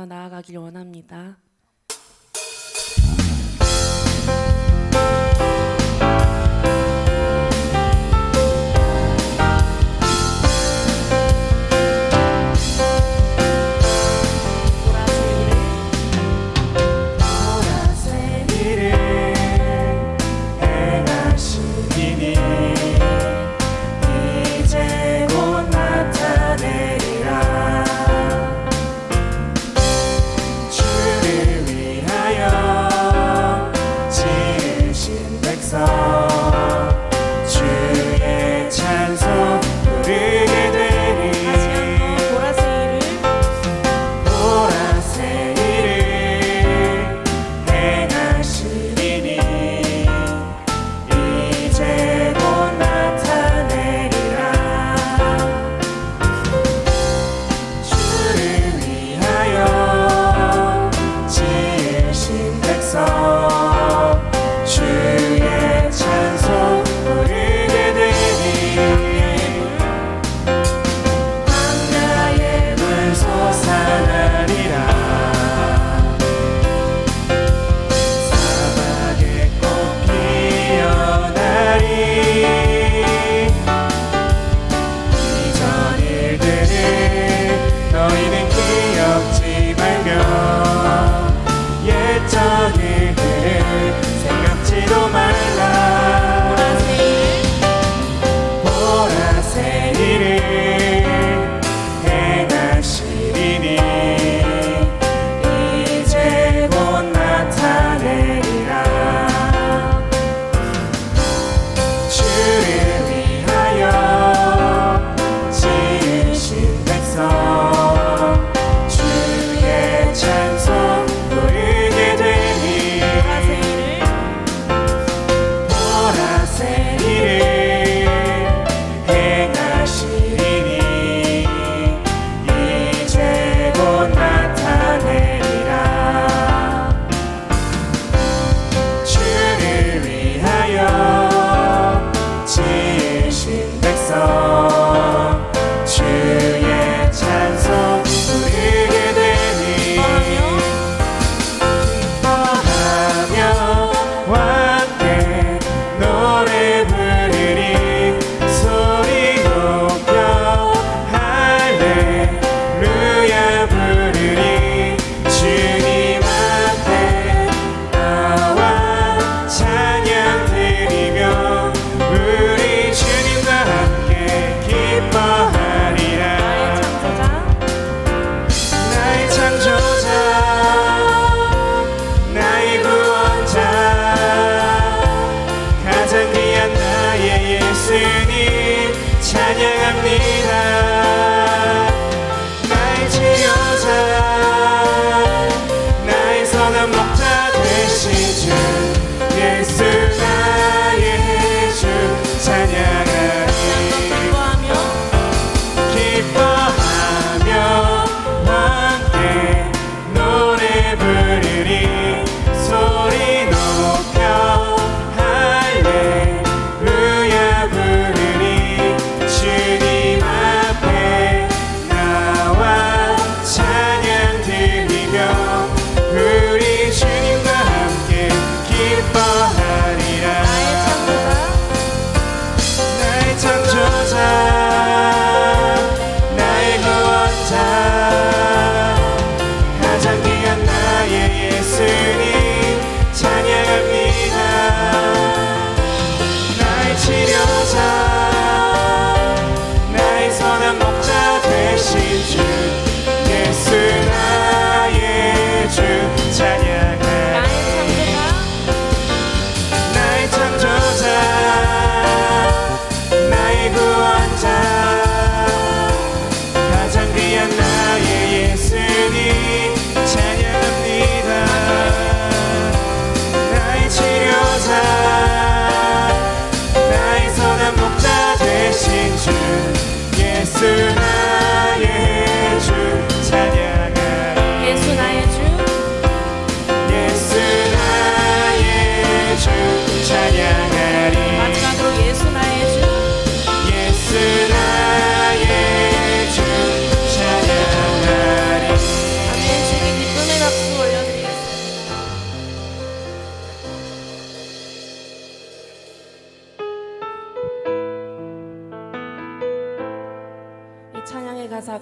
나아가길 원합니다. 주를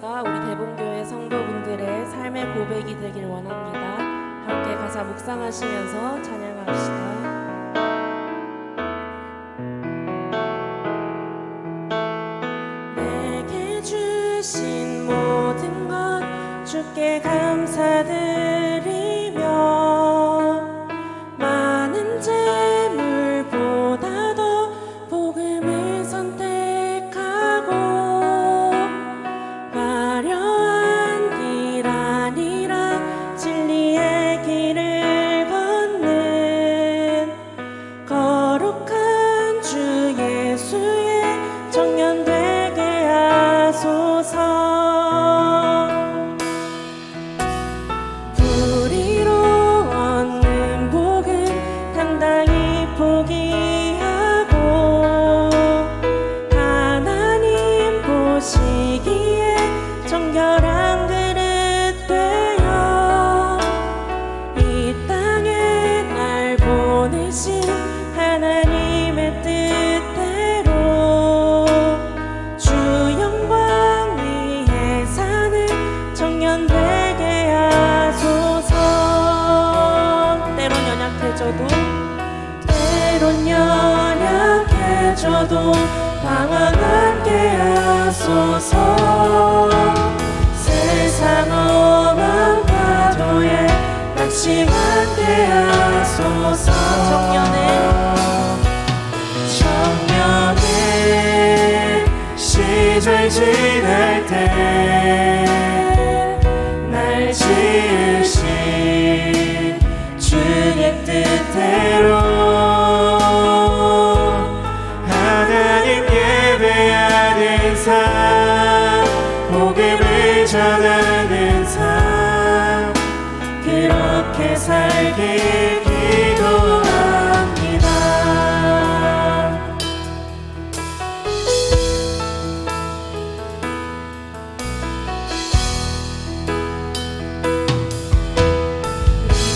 가사가 우리 대본교회 성도분들의 삶의 고백이 되길 원합니다. 함께 가사 묵상하시면서 찬양합시다. 내게 주신 모든 것 주께 감사드리며 많은 재물보다도 복음을 선택하고 화려한 길 아니라 진리의 길을 걷는 거룩한 주 예수의 청년 되게 하소서. 불의로 얻는 복은 당당히 포기하고 하나님 보시기에 정결한 그릇 되어 이 땅에 날 보내신 하나님의 뜻대로 주 영광 위에 사는 청년 되게 하소서. 때론 연약해져도 방황하게 하소서. 세상 험한 파도에 낙심하게 하소서. 청년의 시절 지날 때 날 지으신 주의 뜻대로 하나님 예배하는 삶, 복음을 전하는 삶, 그렇게 살길 기도합니다.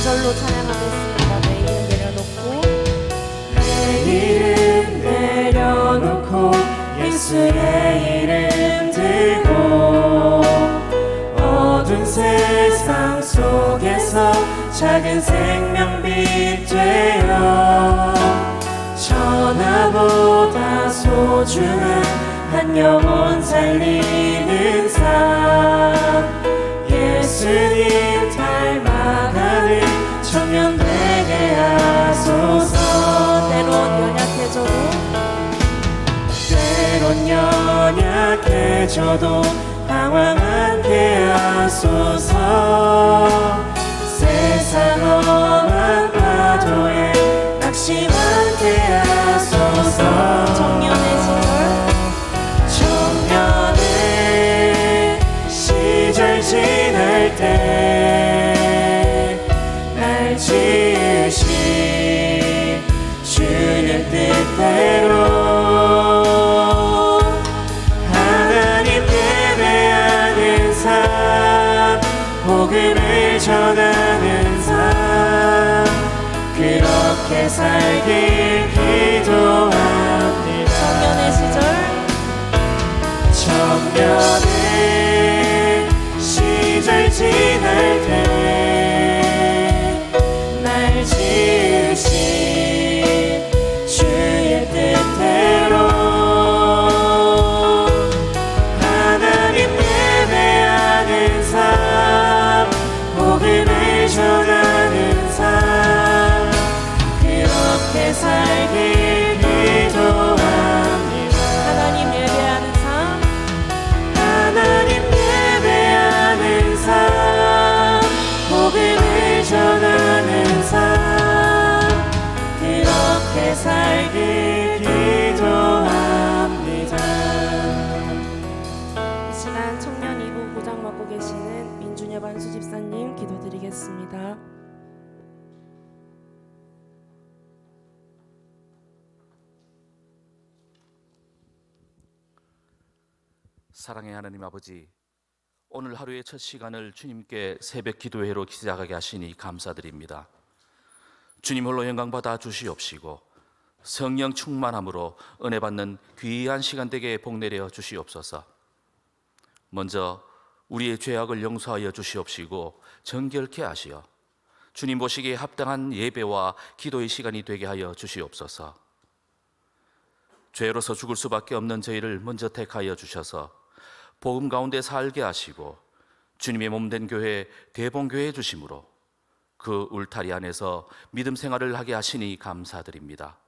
절로 찬양하겠습니다. 내일은 내려놓고 예수의 이름 들고 어두운 세상 속에서 작은 생명빛 되어 천하보다 소중한 한 영혼 살리는 삶, 예수님 닮아가는 청년 되게 하소서. 때론 연약해져도 방황하게 하소서. 세상 험한 파도에 낙심하게 하소서. 청년의 시절 지날 때 날 지으신 주의 뜻대로 하나님 예배하는 삶, 복음을 전하는 삶, 그렇게 살길 기도합니다. 청년의 시절 지날 때 날 지으신 주의 뜻대로 하나님 예배하는 삶, 복음을 전하는 삶, 그렇게 살길 기도합니다. 하나님 예배하는 삶, 복음을 전하는 삶, 그렇게 살길 기도합니다. 이 시간 청년 2부 부장 맡고 계시는 민준여 반수 집사님 기도드리겠습니다. 사랑의 하나님 아버지, 오늘 하루의 첫 시간을 주님께 새벽 기도회로 시작하게 하시니 감사드립니다. 주님 홀로 영광 받아 주시옵시고 성령 충만함으로 은혜 받는 귀한 시간 되게 복 내려 주시옵소서. 먼저 우리의 죄악을 용서하여 주시옵시고 정결케 하시어 주님 보시기에 합당한 예배와 기도의 시간이 되게 하여 주시옵소서. 죄로서 죽을 수밖에 없는 저희를 먼저 택하여 주셔서 복음 가운데 살게 하시고 주님의 몸된 교회 대봉교회 주심으로 그 울타리 안에서 믿음 생활을 하게 하시니 감사드립니다.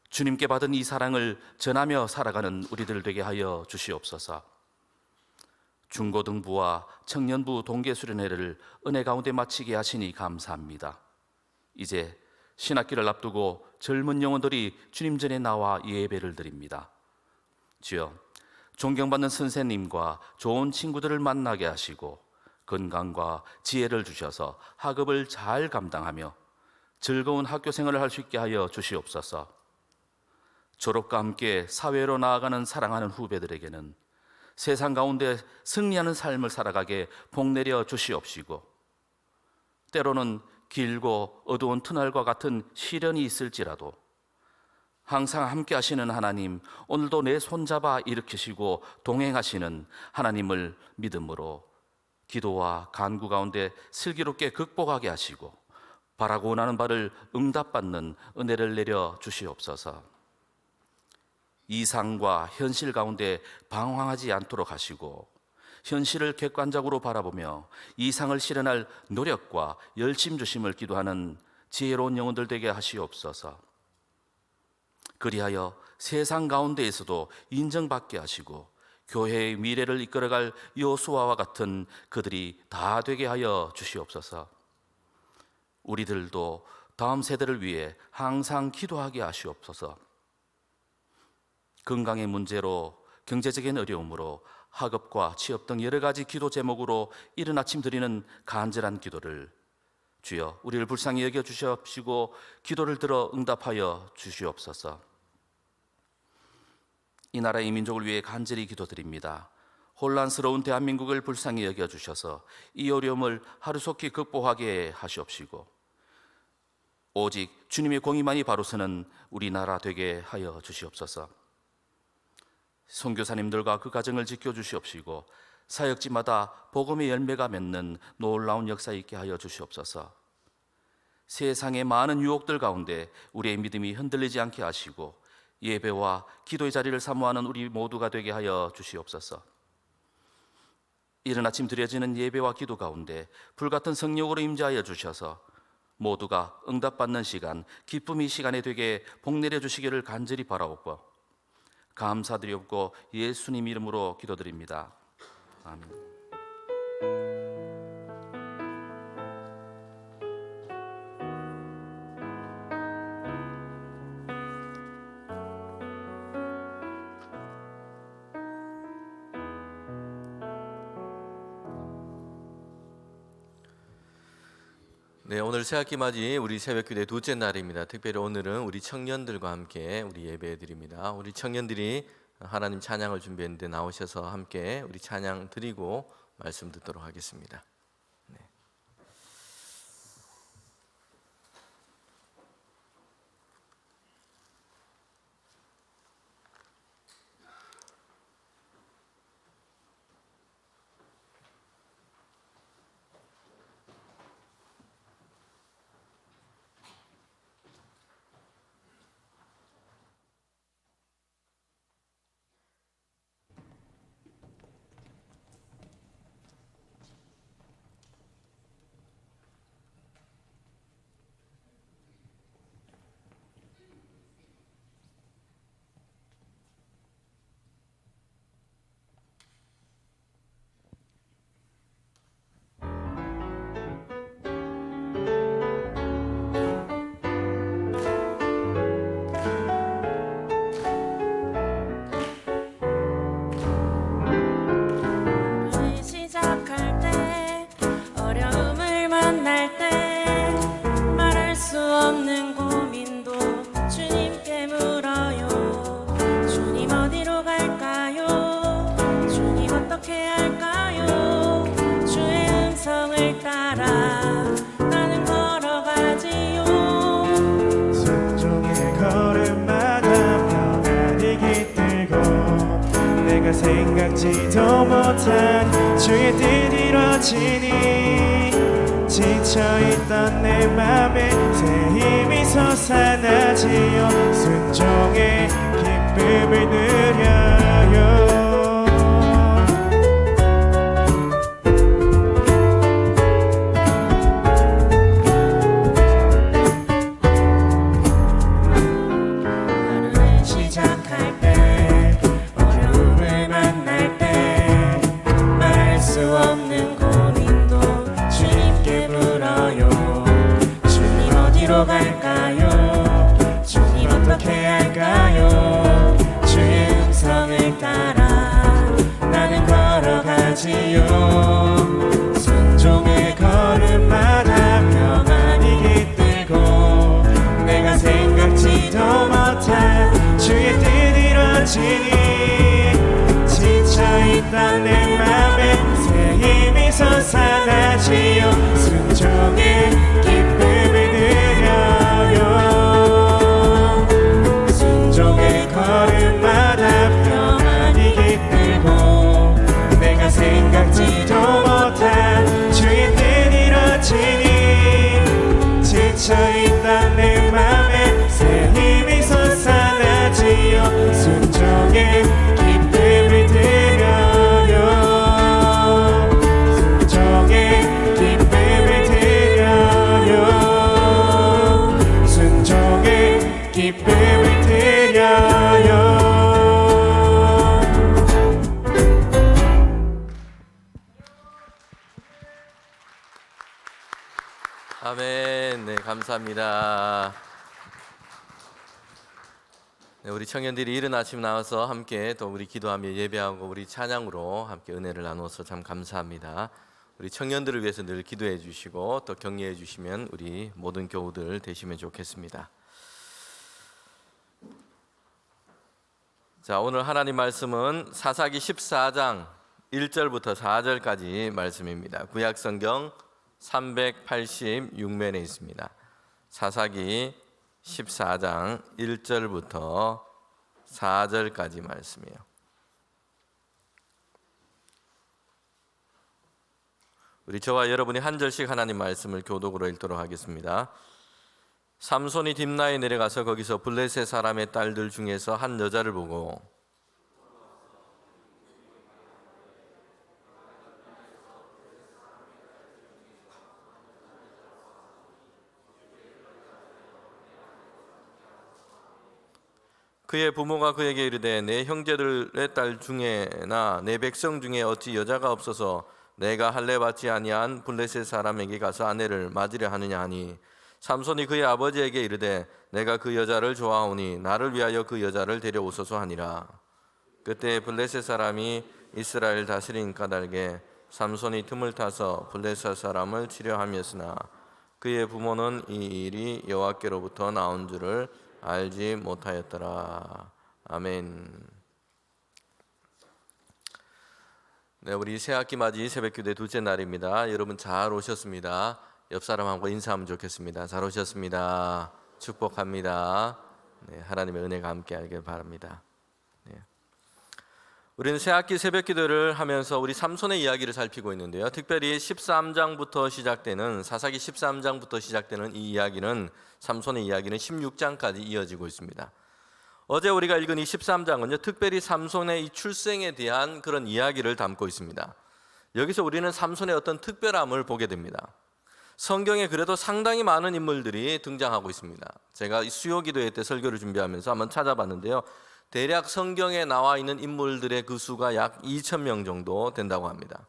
주님께 받은 이 사랑을 전하며 살아가는 우리들 되게 하여 주시옵소서. 중고등부와 청년부 동계수련회를 은혜 가운데 마치게 하시니 감사합니다. 이제 신학기를 앞두고 젊은 영혼들이 주님 전에 나와 예배를 드립니다. 주여, 존경받는 선생님과 좋은 친구들을 만나게 하시고 건강과 지혜를 주셔서 학업을 잘 감당하며 즐거운 학교 생활을 할 수 있게 하여 주시옵소서. 졸업과 함께 사회로 나아가는 사랑하는 후배들에게는 세상 가운데 승리하는 삶을 살아가게 복내려 주시옵시고, 때로는 길고 어두운 터널과 같은 시련이 있을지라도 항상 함께 하시는 하나님, 오늘도 내 손잡아 일으키시고 동행하시는 하나님을 믿음으로 기도와 간구 가운데 슬기롭게 극복하게 하시고 바라고 원하는 바를 응답받는 은혜를 내려 주시옵소서. 이상과 현실 가운데 방황하지 않도록 하시고 현실을 객관적으로 바라보며 이상을 실현할 노력과 열심 주심을 기도하는 지혜로운 영혼들 되게 하시옵소서. 그리하여 세상 가운데에서도 인정받게 하시고 교회의 미래를 이끌어갈 요수아와 같은 그들이 다 되게 하여 주시옵소서. 우리들도 다음 세대를 위해 항상 기도하게 하시옵소서. 건강의 문제로, 경제적인 어려움으로, 학업과 취업 등 여러 가지 기도 제목으로 이른 아침 드리는 간절한 기도를 주여 우리를 불쌍히 여겨 주시옵시고 기도를 들어 응답하여 주시옵소서. 이 나라의 민족을 위해 간절히 기도드립니다. 혼란스러운 대한민국을 불쌍히 여겨 주셔서 이 어려움을 하루속히 극복하게 하시옵시고 오직 주님의 공의만이 바로 서는 우리나라 되게 하여 주시옵소서. 선교사님들과 그 가정을 지켜주시옵시고 사역지마다 복음의 열매가 맺는 놀라운 역사 있게 하여 주시옵소서. 세상의 많은 유혹들 가운데 우리의 믿음이 흔들리지 않게 하시고 예배와 기도의 자리를 사모하는 우리 모두가 되게 하여 주시옵소서. 이른 아침 드려지는 예배와 기도 가운데 불같은 성령으로 임재하여 주셔서 모두가 응답받는 시간, 기쁨의 시간에 되게 복내려 주시기를 간절히 바라옵고 감사드리옵고 예수님 이름으로 기도드립니다. 아멘. 네, 오늘 새학기 맞이 우리 새벽기도의 둘째 날입니다. 특별히 오늘은 우리 청년들과 함께 우리 예배드립니다. 우리 청년들이 하나님 찬양을 준비했는데 나오셔서 함께 우리 찬양 드리고 말씀 듣도록 하겠습니다. 네. 시작할 때 어려움을 만날 때 말할 수 없는 고민도 주님께 물어요. 주님 어디로 갈까요? 주님 어떻게 할까요? 주의 음성을 따라 나는 걸어가지요. 순종의 걸음마다 평안이 깃들고 내가 생각 생각지도 못한 주의 뜻 이루어지니 지쳐있던 내 맘에 새 힘이 솟아나지요 순종의 기쁨을 누려요 시작할 때 어려움을 만날 때 말할 수 없는 고민도 주님께 물어요 주님 어디로 갈까요 주님 어떻게 할까요 주의 음성을 따라 나는 걸어가지요 순종의 걸음마다 평안히 깃들고 내가 생각지도 못한 주의 뜻 이루어지니 지쳐있던 내 맘에 새 힘이 솟아나지요 순종의 기쁨을 누려요 순종의 걸음마다 평안히 깃들고 내가 생각지도 못한 주의 뜻 이루어지니 지쳐있던 내 맘에 새 힘이 솟아나지요 순종의 기쁨을 드려요 순종의 기쁨을 드려요 순종의 기쁨을 드려요 아멘. 네, 감사합니다. 네, 우리 청년들이 이른 아침 나와서 함께 또 우리 기도하며 예배하고 우리 찬양으로 함께 은혜를 나누어서 참 감사합니다. 우리 청년들을 위해서 늘 기도해 주시고 또 격려해 주시면 우리 모든 교우들 되시면 좋겠습니다. 자, 오늘 하나님 말씀은 사사기 14장 1절부터 4절까지 말씀입니다. 구약 성경 386면에 있습니다. 사사기 14장 1절부터 4절까지 말씀이에요. 우리 저와 여러분이 한 절씩 하나님 말씀을 교독으로 읽도록 하겠습니다. 삼손이 딥나에 내려가서 거기서 블레셋 사람의 딸들 중에서 한 여자를 보고 그의 부모가 그에게 이르되 내 형제들의 딸 중에나 내 백성 중에 어찌 여자가 없어서 내가 할례 받지 아니한 블레셋 사람에게 가서 아내를 맞으려 하느냐 하니 삼손이 그의 아버지에게 이르되 내가 그 여자를 좋아하오니 나를 위하여 그 여자를 데려오소서 하니라. 그때 블레셋 사람이 이스라엘 다스린 까닭에 삼손이 틈을 타서 블레셋 사람을 치려 함이었으나 그의 부모는 이 일이 여호와께로부터 나온 줄을 알지 못하였더라. 아멘. 네, 우리 새학기 맞이 새벽기도의 둘째 날입니다. 여러분 잘 오셨습니다. 옆 사람하고 인사하면 좋겠습니다. 잘 오셨습니다. 축복합니다. 네, 하나님의 은혜가 함께하길 바랍니다. 네. 우리는 새학기 새벽기도를 하면서 우리 삼손의 이야기를 살피고 있는데요. 특별히 13장부터 시작되는 사사기 13장부터 시작되는 이 이야기는 삼손의 이야기는 16장까지 이어지고 있습니다. 어제 우리가 읽은 이 13장은요, 특별히 삼손의 이 출생에 대한 그런 이야기를 담고 있습니다. 여기서 우리는 삼손의 어떤 특별함을 보게 됩니다. 성경에 그래도 상당히 많은 인물들이 등장하고 있습니다. 제가 수요기도회 때 설교를 준비하면서 한번 찾아봤는데요. 대략 성경에 나와 있는 인물들의 그 수가 약 2,000명 정도 된다고 합니다.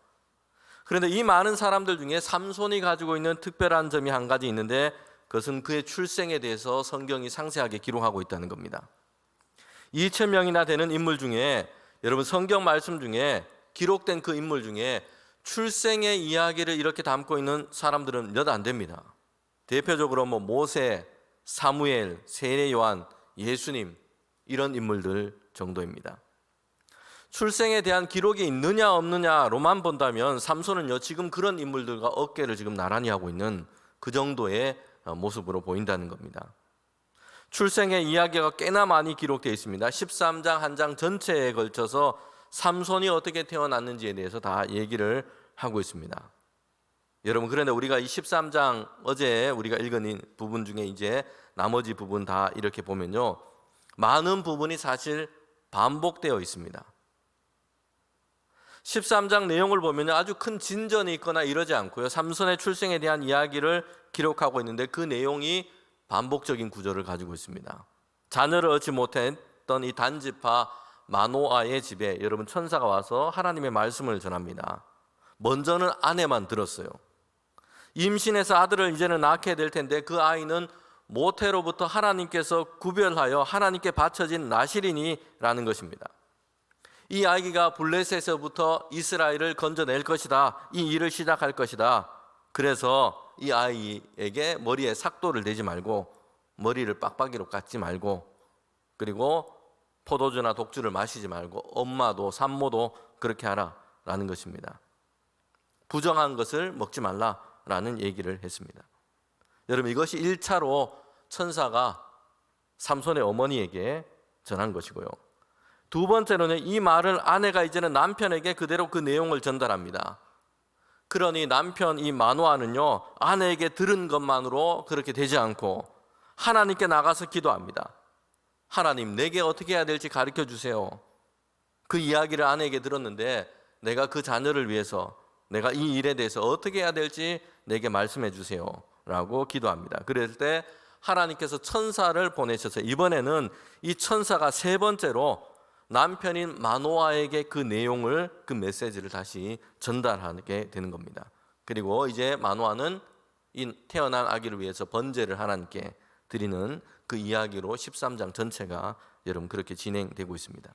그런데 이 많은 사람들 중에 삼손이 가지고 있는 특별한 점이 한 가지 있는데 그것은 그의 출생에 대해서 성경이 상세하게 기록하고 있다는 겁니다. 2,000명이나 되는 인물 중에 여러분 성경 말씀 중에 기록된 그 인물 중에 출생의 이야기를 이렇게 담고 있는 사람들은 몇 안 됩니다. 대표적으로 모세, 사무엘, 세례 요한, 예수님 이런 인물들 정도입니다. 출생에 대한 기록이 있느냐 없느냐로만 본다면 삼손은요 지금 그런 인물들과 어깨를 지금 나란히 하고 있는 그 정도의 모습으로 보인다는 겁니다. 출생의 이야기가 꽤나 많이 기록되어 있습니다. 13장 한 장 전체에 걸쳐서 삼손이 어떻게 태어났는지에 대해서 다 얘기를 하고 있습니다. 여러분, 그런데 우리가 이 13장 어제 우리가 읽은 부분 중에 이제 나머지 부분 다 이렇게 보면요, 많은 부분이 사실 반복되어 있습니다. 13장 내용을 보면 아주 큰 진전이 있거나 이러지 않고요, 삼손의 출생에 대한 이야기를 기록하고 있는데 그 내용이 반복적인 구조를 가지고 있습니다. 자녀를 얻지 못했던 이 단지파 마노아의 집에 여러분 천사가 와서 하나님의 말씀을 전합니다. 먼저는 아내만 들었어요. 임신해서 아들을 이제는 낳게 될 텐데 그 아이는 모태로부터 하나님께서 구별하여 하나님께 바쳐진 나실이니라는 것입니다. 이 아기가 블레셋에서부터 이스라엘을 건져낼 것이다, 이 일을 시작할 것이다. 그래서 이 아이에게 머리에 삭도를 대지 말고, 머리를 빡빡이로 깎지 말고, 그리고 포도주나 독주를 마시지 말고 엄마도 산모도 그렇게 하라라는 것입니다. 부정한 것을 먹지 말라라는 얘기를 했습니다. 여러분, 이것이 1차로 천사가 삼손의 어머니에게 전한 것이고요, 두 번째로는 이 말을 아내가 이제는 남편에게 그대로 그 내용을 전달합니다. 그러니 남편 이 마노아는요, 아내에게 들은 것만으로 그렇게 되지 않고 하나님께 나가서 기도합니다. 하나님, 내게 어떻게 해야 될지 가르쳐 주세요. 그 이야기를 아내에게 들었는데 내가 그 자녀를 위해서 내가 이 일에 대해서 어떻게 해야 될지 내게 말씀해 주세요 라고 기도합니다. 그럴 때 하나님께서 천사를 보내셔서 이번에는 이 천사가 세 번째로 남편인 마노아에게 그 내용을, 그 메시지를 다시 전달하게 되는 겁니다. 그리고 이제 마노아는 이 태어난 아기를 위해서 번제를 하나님께 드리는 그 이야기로 13장 전체가 여러분 그렇게 진행되고 있습니다.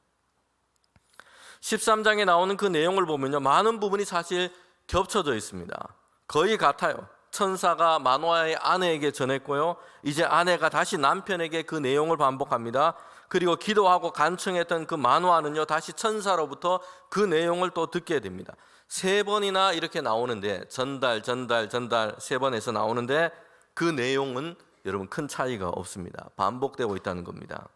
13장에 나오는 그 내용을 보면요, 많은 부분이 사실 겹쳐져 있습니다. 거의 같아요. 천사가 마노아의 아내에게 전했고요, 이제 아내가 다시 남편에게 그 내용을 반복합니다. 그리고 기도하고 간청했던 그 마노아는요, 다시 천사로부터 그 내용을 또 듣게 됩니다. 세 번이나 이렇게 나오는데, 전달 세 번에서 나오는데 그 내용은 여러분 큰 차이가 없습니다. 반복되고 있다는 겁니다.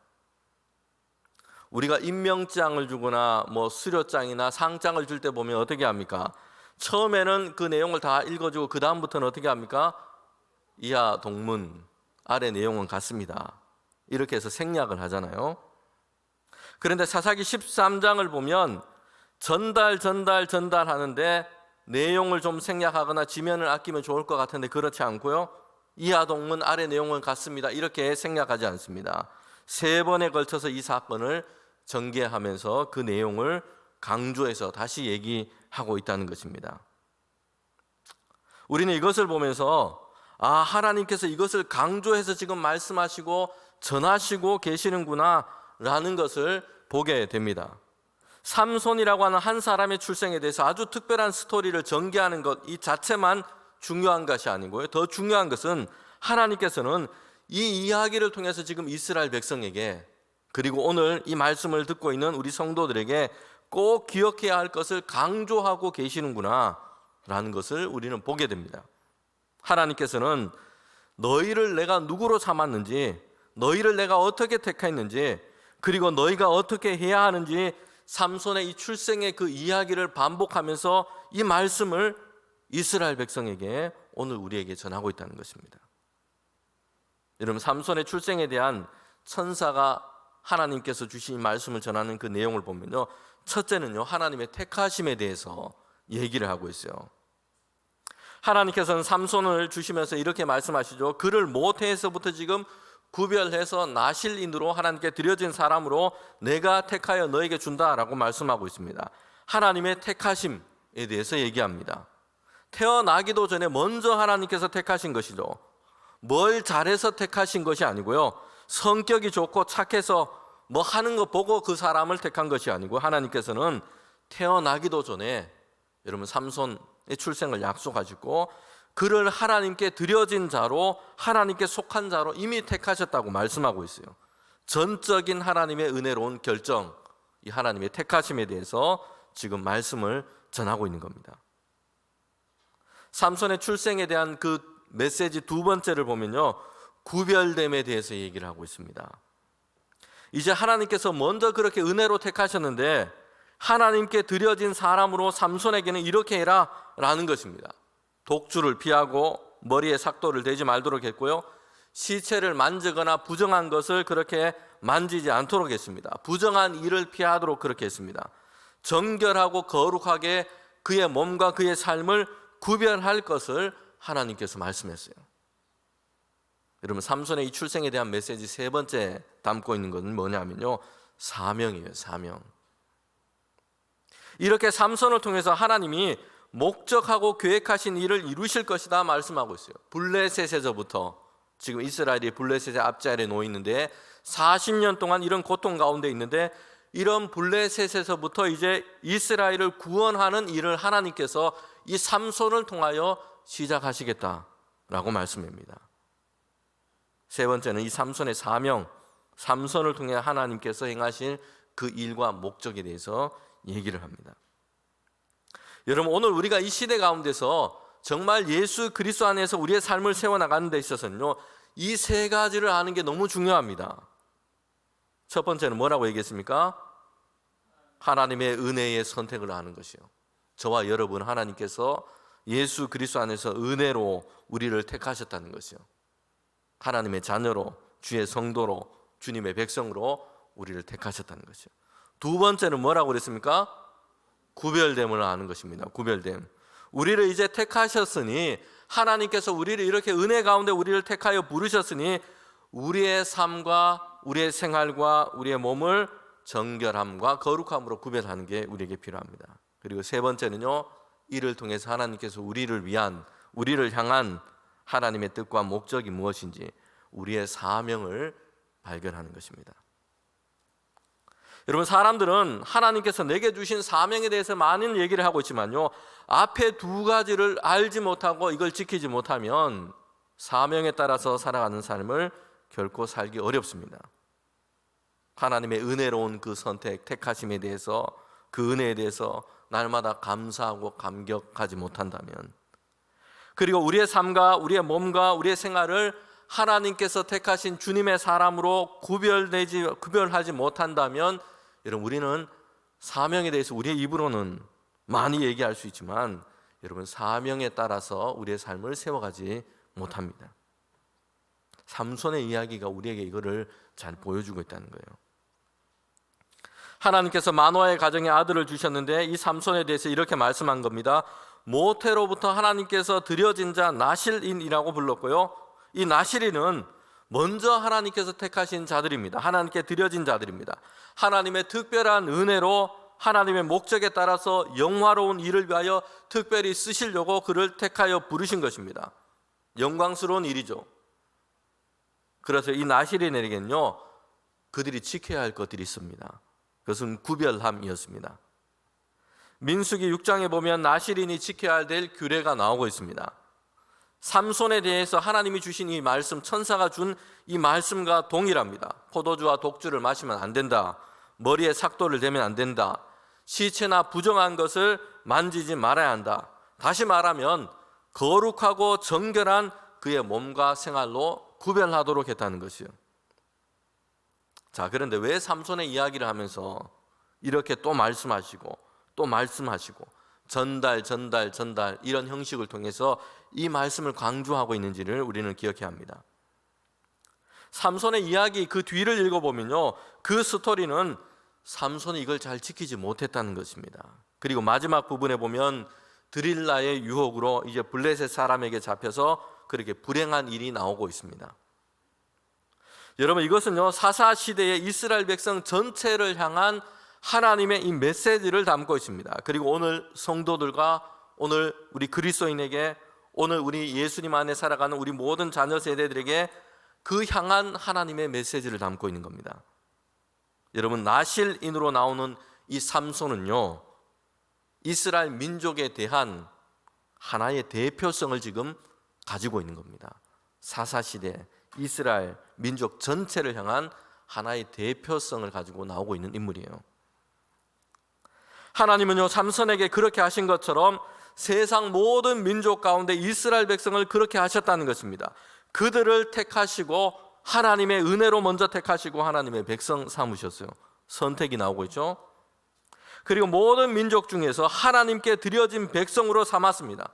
우리가 임명장을 주거나 뭐 수료장이나 상장을 줄 때 보면 어떻게 합니까? 처음에는 그 내용을 다 읽어주고 그 다음부터는 어떻게 합니까? 이하 동문, 아래 내용은 같습니다. 이렇게 해서 생략을 하잖아요. 그런데 사사기 13장을 보면 전달하는데 내용을 좀 생략하거나 지면을 아끼면 좋을 것 같은데 그렇지 않고요, 이하 동문, 아래 내용은 같습니다, 이렇게 생략하지 않습니다. 세 번에 걸쳐서 이 사건을 전개하면서 그 내용을 강조해서 다시 얘기하고 있다는 것입니다. 우리는 이것을 보면서 하나님께서 이것을 강조해서 지금 말씀하시고 전하시고 계시는구나 라는 것을 보게 됩니다. 삼손이라고 하는 한 사람의 출생에 대해서 아주 특별한 스토리를 전개하는 것 이 자체만 중요한 것이 아니고요, 더 중요한 것은 하나님께서는 이 이야기를 통해서 지금 이스라엘 백성에게, 그리고 오늘 이 말씀을 듣고 있는 우리 성도들에게 꼭 기억해야 할 것을 강조하고 계시는구나 라는 것을 우리는 보게 됩니다. 하나님께서는 너희를 내가 누구로 삼았는지, 너희를 내가 어떻게 택했는지, 그리고 너희가 어떻게 해야 하는지 삼손의 이 출생의 그 이야기를 반복하면서 이 말씀을 이스라엘 백성에게 오늘 우리에게 전하고 있다는 것입니다. 여러분, 삼손의 출생에 대한 천사가 하나님께서 주신 말씀을 전하는 그 내용을 보면요, 첫째는요, 하나님의 택하심에 대해서 얘기를 하고 있어요. 하나님께서는 삼손을 주시면서 이렇게 말씀하시죠. 그를 모태에서부터 지금 구별해서 나실인으로 하나님께 드려진 사람으로 내가 택하여 너에게 준다라고 말씀하고 있습니다. 하나님의 택하심에 대해서 얘기합니다. 태어나기도 전에 먼저 하나님께서 택하신 것이죠. 뭘 잘해서 택하신 것이 아니고요, 성격이 좋고 착해서 뭐 하는 거 보고 그 사람을 택한 것이 아니고, 하나님께서는 태어나기도 전에 여러분 삼손의 출생을 약속하시고 그를 하나님께 드려진 자로, 하나님께 속한 자로 이미 택하셨다고 말씀하고 있어요. 전적인 하나님의 은혜로운 결정, 이 하나님의 택하심에 대해서 지금 말씀을 전하고 있는 겁니다. 삼손의 출생에 대한 그 메시지 두 번째를 보면요, 구별됨에 대해서 얘기를 하고 있습니다. 이제 하나님께서 먼저 그렇게 은혜로 택하셨는데 하나님께 드려진 사람으로 삼손에게는 이렇게 해라 라는 것입니다. 독주를 피하고 머리에 삭도를 대지 말도록 했고요, 시체를 만지거나 부정한 것을 그렇게 만지지 않도록 했습니다. 부정한 일을 피하도록 그렇게 했습니다. 정결하고 거룩하게 그의 몸과 그의 삶을 구별할 것을 하나님께서 말씀했어요. 여러분, 삼손의 이 출생에 대한 메시지 세 번째 담고 있는 것은 뭐냐면요, 사명이에요. 사명. 이렇게 삼손을 통해서 하나님이 목적하고 계획하신 일을 이루실 것이다 말씀하고 있어요. 블레셋에서부터, 지금 이스라엘이 블레셋의 앞자리에 놓여 있는데 40년 동안 이런 고통 가운데 있는데, 이런 블레셋에서부터 이제 이스라엘을 구원하는 일을 하나님께서 이 삼손을 통하여 시작하시겠다라고 말씀합니다. 세 번째는 이 삼손의 사명, 삼손을 통해 하나님께서 행하실 그 일과 목적에 대해서 얘기를 합니다. 여러분, 오늘 우리가 이 시대 가운데서 정말 예수 그리스도 안에서 우리의 삶을 세워나가는 데 있어서는요, 이 세 가지를 아는 게 너무 중요합니다. 첫 번째는 뭐라고 얘기했습니까? 하나님의 은혜의 선택을 아는 것이요. 저와 여러분, 하나님께서 예수 그리스도 안에서 은혜로 우리를 택하셨다는 것이요. 하나님의 자녀로, 주의 성도로, 주님의 백성으로 우리를 택하셨다는 것이요. 두 번째는 뭐라고 그랬습니까? 구별됨을 아는 것입니다. 구별됨. 우리를 이제 택하셨으니, 하나님께서 우리를 이렇게 은혜 가운데 우리를 택하여 부르셨으니 우리의 삶과 우리의 생활과 우리의 몸을 정결함과 거룩함으로 구별하는 게 우리에게 필요합니다. 그리고 세 번째는요, 이를 통해서 하나님께서 우리를 위한, 우리를 향한 하나님의 뜻과 목적이 무엇인지 우리의 사명을 발견하는 것입니다. 여러분, 사람들은 하나님께서 내게 주신 사명에 대해서 많은 얘기를 하고 있지만요, 앞에 두 가지를 알지 못하고 이걸 지키지 못하면 사명에 따라서 살아가는 삶을 결코 살기 어렵습니다. 하나님의 은혜로운 그 선택, 택하심에 대해서, 그 은혜에 대해서 날마다 감사하고 감격하지 못한다면, 그리고 우리의 삶과 우리의 몸과 우리의 생활을 하나님께서 택하신 주님의 사람으로 구별하지 못한다면, 여러분, 우리는 사명에 대해서 우리의 입으로는 많이 얘기할 수 있지만, 여러분, 사명에 따라서 우리의 삶을 세워가지 못합니다. 삼손의 이야기가 우리에게 이거를 잘 보여주고 있다는 거예요. 하나님께서 마노아의 가정에 아들을 주셨는데 이 삼손에 대해서 이렇게 말씀한 겁니다. 모태로부터 하나님께서 드려진 자 나실인이라고 불렀고요, 이 나실인은 먼저 하나님께서 택하신 자들입니다. 하나님께 드려진 자들입니다. 하나님의 특별한 은혜로 하나님의 목적에 따라서 영화로운 일을 위하여 특별히 쓰시려고 그를 택하여 부르신 것입니다. 영광스러운 일이죠. 그래서 이 나실인에게는요, 그들이 지켜야 할 것들이 있습니다. 그것은 구별함이었습니다. 민수기 6장에 보면 나실인이 지켜야 될 규례가 나오고 있습니다. 삼손에 대해서 하나님이 주신 이 말씀, 천사가 준 이 말씀과 동일합니다. 포도주와 독주를 마시면 안 된다, 머리에 삭도를 대면 안 된다, 시체나 부정한 것을 만지지 말아야 한다. 다시 말하면 거룩하고 정결한 그의 몸과 생활로 구별하도록 했다는 것이요. 자, 그런데 왜 삼손의 이야기를 하면서 이렇게 또 말씀하시고 또 말씀하시고 전달 이런 형식을 통해서 이 말씀을 강조하고 있는지를 우리는 기억해야 합니다. 삼손의 이야기 그 뒤를 읽어보면요, 그 스토리는 삼손이 이걸 잘 지키지 못했다는 것입니다. 그리고 마지막 부분에 보면 드릴라의 유혹으로 이제 블레셋 사람에게 잡혀서 그렇게 불행한 일이 나오고 있습니다. 여러분, 이것은요, 사사 시대의 이스라엘 백성 전체를 향한 하나님의 이 메시지를 담고 있습니다. 그리고 오늘 성도들과 오늘 우리 그리스도인에게, 오늘 우리 예수님 안에 살아가는 우리 모든 자녀 세대들에게 그 향한 하나님의 메시지를 담고 있는 겁니다. 여러분, 나실인으로 나오는 이 삼손은요, 이스라엘 민족에 대한 하나의 대표성을 지금 가지고 있는 겁니다. 사사시대 이스라엘 민족 전체를 향한 하나의 대표성을 가지고 나오고 있는 인물이에요. 하나님은요, 삼손에게 그렇게 하신 것처럼 세상 모든 민족 가운데 이스라엘 백성을 그렇게 하셨다는 것입니다. 그들을 택하시고 하나님의 은혜로 먼저 택하시고 하나님의 백성 삼으셨어요. 선택이 나오고 있죠. 그리고 모든 민족 중에서 하나님께 드려진 백성으로 삼았습니다.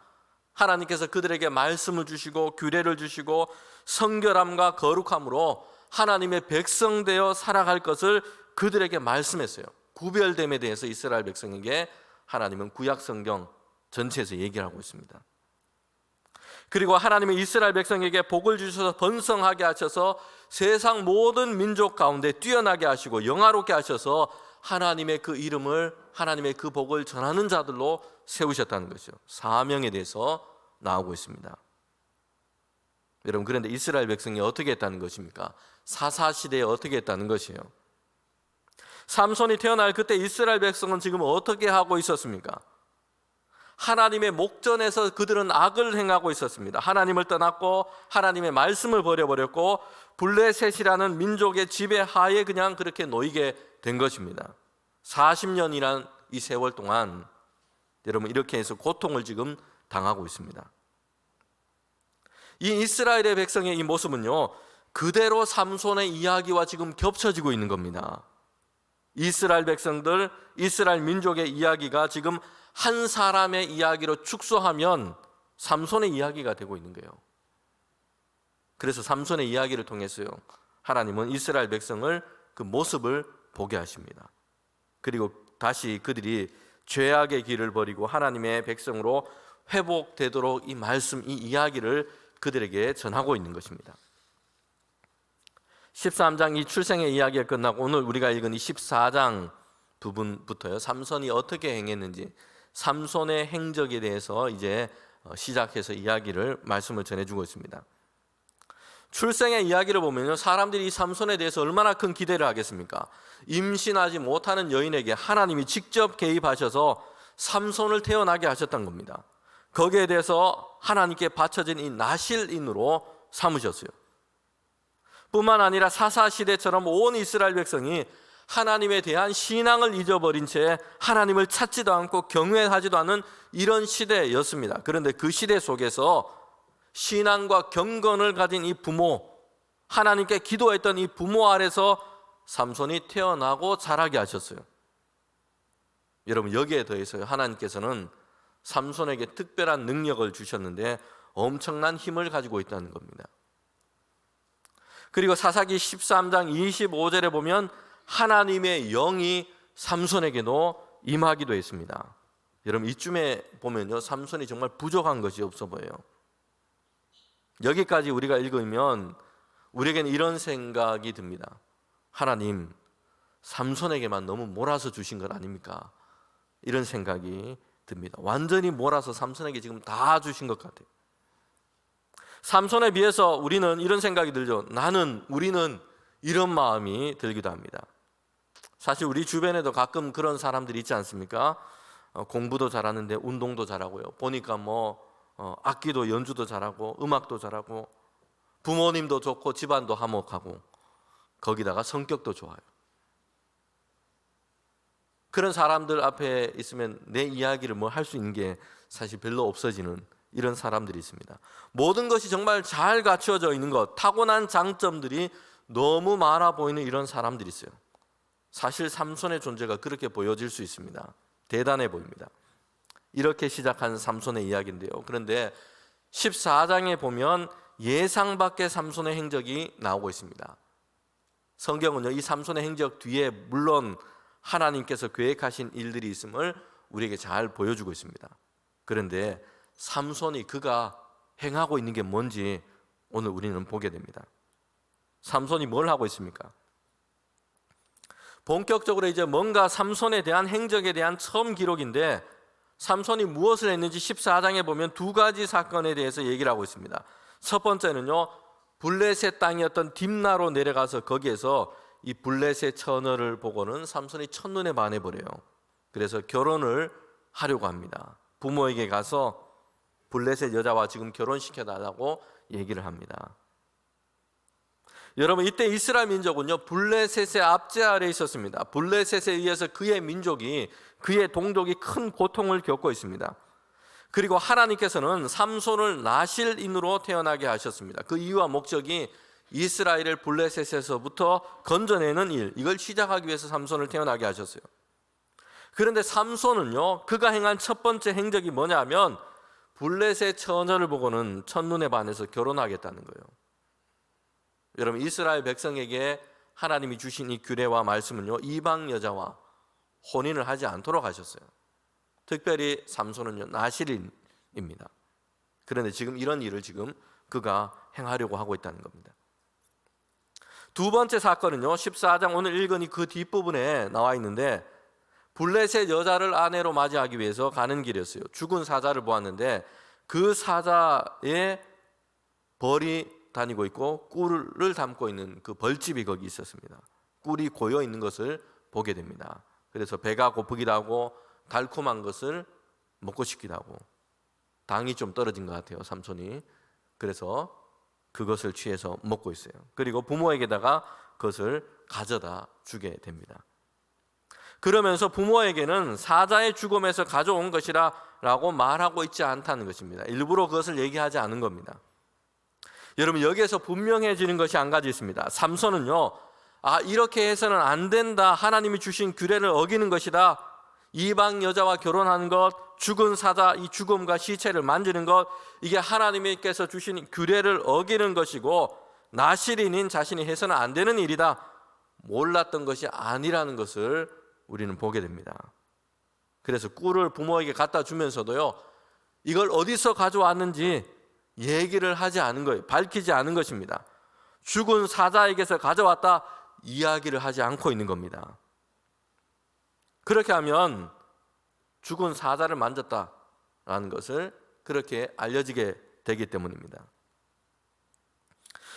하나님께서 그들에게 말씀을 주시고 규례를 주시고 성결함과 거룩함으로 하나님의 백성 되어 살아갈 것을 그들에게 말씀했어요. 구별됨에 대해서 이스라엘 백성에게 하나님은 구약 성경 전체에서 얘기를 하고 있습니다. 그리고 하나님은 이스라엘 백성에게 복을 주셔서 번성하게 하셔서 세상 모든 민족 가운데 뛰어나게 하시고 영화롭게 하셔서 하나님의 그 이름을, 하나님의 그 복을 전하는 자들로 세우셨다는 것이죠. 사명에 대해서 나오고 있습니다. 여러분, 그런데 이스라엘 백성이 어떻게 했다는 것입니까? 사사시대에 어떻게 했다는 것이에요. 삼손이 태어날 그때 이스라엘 백성은 지금 어떻게 하고 있었습니까? 하나님의 목전에서 그들은 악을 행하고 있었습니다. 하나님을 떠났고 하나님의 말씀을 버려버렸고 블레셋이라는 민족의 지배하에 그냥 그렇게 놓이게 된 것입니다. 40년이란 이 세월 동안 여러분 이렇게 해서 고통을 지금 당하고 있습니다. 이 이스라엘의 백성의 이 모습은요, 그대로 삼손의 이야기와 지금 겹쳐지고 있는 겁니다. 이스라엘 백성들, 이스라엘 민족의 이야기가 지금 한 사람의 이야기로 축소하면 삼손의 이야기가 되고 있는 거예요. 그래서 삼손의 이야기를 통해서요, 하나님은 이스라엘 백성을 그 모습을 보게 하십니다. 그리고 다시 그들이 죄악의 길을 버리고 하나님의 백성으로 회복되도록 이 말씀, 이 이야기를 그들에게 전하고 있는 것입니다. 13장 이 출생의 이야기가 끝나고 오늘 우리가 읽은 이 14장 부분부터요, 삼손이 어떻게 행했는지, 삼손의 행적에 대해서 이제 시작해서 이야기를, 말씀을 전해주고 있습니다. 출생의 이야기를 보면요, 사람들이 이 삼손에 대해서 얼마나 큰 기대를 하겠습니까? 임신하지 못하는 여인에게 하나님이 직접 개입하셔서 삼손을 태어나게 하셨던 겁니다. 거기에 대해서 하나님께 바쳐진 이 나실인으로 삼으셨어요. 뿐만 아니라 사사시대처럼 온 이스라엘 백성이 하나님에 대한 신앙을 잊어버린 채 하나님을 찾지도 않고 경외하지도 않는 이런 시대였습니다. 그런데 그 시대 속에서 신앙과 경건을 가진 이 부모, 하나님께 기도했던 이 부모 아래서 삼손이 태어나고 자라게 하셨어요. 여러분, 여기에 더해서 하나님께서는 삼손에게 특별한 능력을 주셨는데 엄청난 힘을 가지고 있다는 겁니다. 그리고 사사기 13장 25절에 보면 하나님의 영이 삼손에게도 임하기도 했습니다. 여러분, 이쯤에 보면요, 삼손이 정말 부족한 것이 없어 보여요. 여기까지 우리가 읽으면 우리에게는 이런 생각이 듭니다. 하나님, 삼손에게만 너무 몰아서 주신 것 아닙니까? 이런 생각이 듭니다. 완전히 몰아서 삼손에게 지금 다 주신 것 같아요. 삼손에 비해서 우리는 이런 생각이 들죠. 우리는 이런 마음이 들기도 합니다. 사실 우리 주변에도 가끔 그런 사람들이 있지 않습니까? 공부도 잘하는데 운동도 잘하고요. 보니까 악기도 연주도 잘하고 음악도 잘하고 부모님도 좋고 집안도 화목하고 거기다가 성격도 좋아요. 그런 사람들 앞에 있으면 내 이야기를 할 수 있는 게 사실 별로 없어지는 이런 사람들이 있습니다. 모든 것이 정말 잘 갖추어져 있는 것, 타고난 장점들이 너무 많아 보이는 이런 사람들이 있어요. 사실 삼손의 존재가 그렇게 보여질 수 있습니다. 대단해 보입니다. 이렇게 시작한 삼손의 이야기인데요. 그런데 14장에 보면 예상 밖의 삼손의 행적이 나오고 있습니다. 성경은요, 이 삼손의 행적 뒤에 물론 하나님께서 계획하신 일들이 있음을 우리에게 잘 보여주고 있습니다. 그런데 삼손이 그가 행하고 있는 게 뭔지 오늘 우리는 보게 됩니다. 삼손이 뭘 하고 있습니까? 본격적으로 이제 뭔가 삼손에 대한 행적에 대한 처음 기록인데, 삼손이 무엇을 했는지 14장에 보면 두 가지 사건에 대해서 얘기를 하고 있습니다. 첫 번째는요, 블레셋 땅이었던 딥나로 내려가서 거기에서 이 블레셋 처녀를 보고는 삼손이 첫눈에 반해버려요. 그래서 결혼을 하려고 합니다. 부모에게 가서 블레셋 여자와 지금 결혼시켜달라고 얘기를 합니다. 여러분, 이때 이스라엘 민족은요, 블레셋의 압제 아래에 있었습니다. 블레셋에 의해서 그의 민족이, 그의 동족이 큰 고통을 겪고 있습니다. 그리고 하나님께서는 삼손을 나실인으로 태어나게 하셨습니다. 그 이유와 목적이 이스라엘을 블레셋에서부터 건져내는 일, 이걸 시작하기 위해서 삼손을 태어나게 하셨어요. 그런데 삼손은요, 그가 행한 첫 번째 행적이 뭐냐면 블레셋 처녀를 보고는 첫눈에 반해서 결혼하겠다는 거예요. 여러분, 이스라엘 백성에게 하나님이 주신 이 규례와 말씀은요, 이방 여자와 혼인을 하지 않도록 하셨어요. 특별히 삼손은요, 나실인입니다. 그런데 지금 이런 일을 지금 그가 행하려고 하고 있다는 겁니다. 두 번째 사건은요, 14장 오늘 읽은 그 뒷부분에 나와 있는데, 블레셋 여자를 아내로 맞이하기 위해서 가는 길이었어요. 죽은 사자를 보았는데 그 사자의 벌이 다니고 있고 꿀을 담고 있는 그 벌집이 거기 있었습니다. 꿀이 고여 있는 것을 보게 됩니다. 그래서 배가 고프기도 하고 달콤한 것을 먹고 싶기도 하고, 당이 좀 떨어진 것 같아요, 삼손이. 그래서 그것을 취해서 먹고 있어요. 그리고 부모에게다가 그것을 가져다 주게 됩니다. 그러면서 부모에게는 사자의 죽음에서 가져온 것이라 라고 말하고 있지 않다는 것입니다. 일부러 그것을 얘기하지 않은 겁니다. 여러분, 여기에서 분명해지는 것이 한 가지 있습니다. 삼손은요, 이렇게 해서는 안 된다, 하나님이 주신 규례를 어기는 것이다, 이방 여자와 결혼하는 것, 죽은 사자 이 죽음과 시체를 만지는 것, 이게 하나님께서 주신 규례를 어기는 것이고 나실인인 자신이 해서는 안 되는 일이다, 몰랐던 것이 아니라는 것을 우리는 보게 됩니다. 그래서 꿀을 부모에게 갖다 주면서도요, 이걸 어디서 가져왔는지 얘기를 하지 않은 거예요. 밝히지 않은 것입니다. 죽은 사자에게서 가져왔다 이야기를 하지 않고 있는 겁니다. 그렇게 하면 죽은 사자를 만졌다라는 것을 그렇게 알려지게 되기 때문입니다.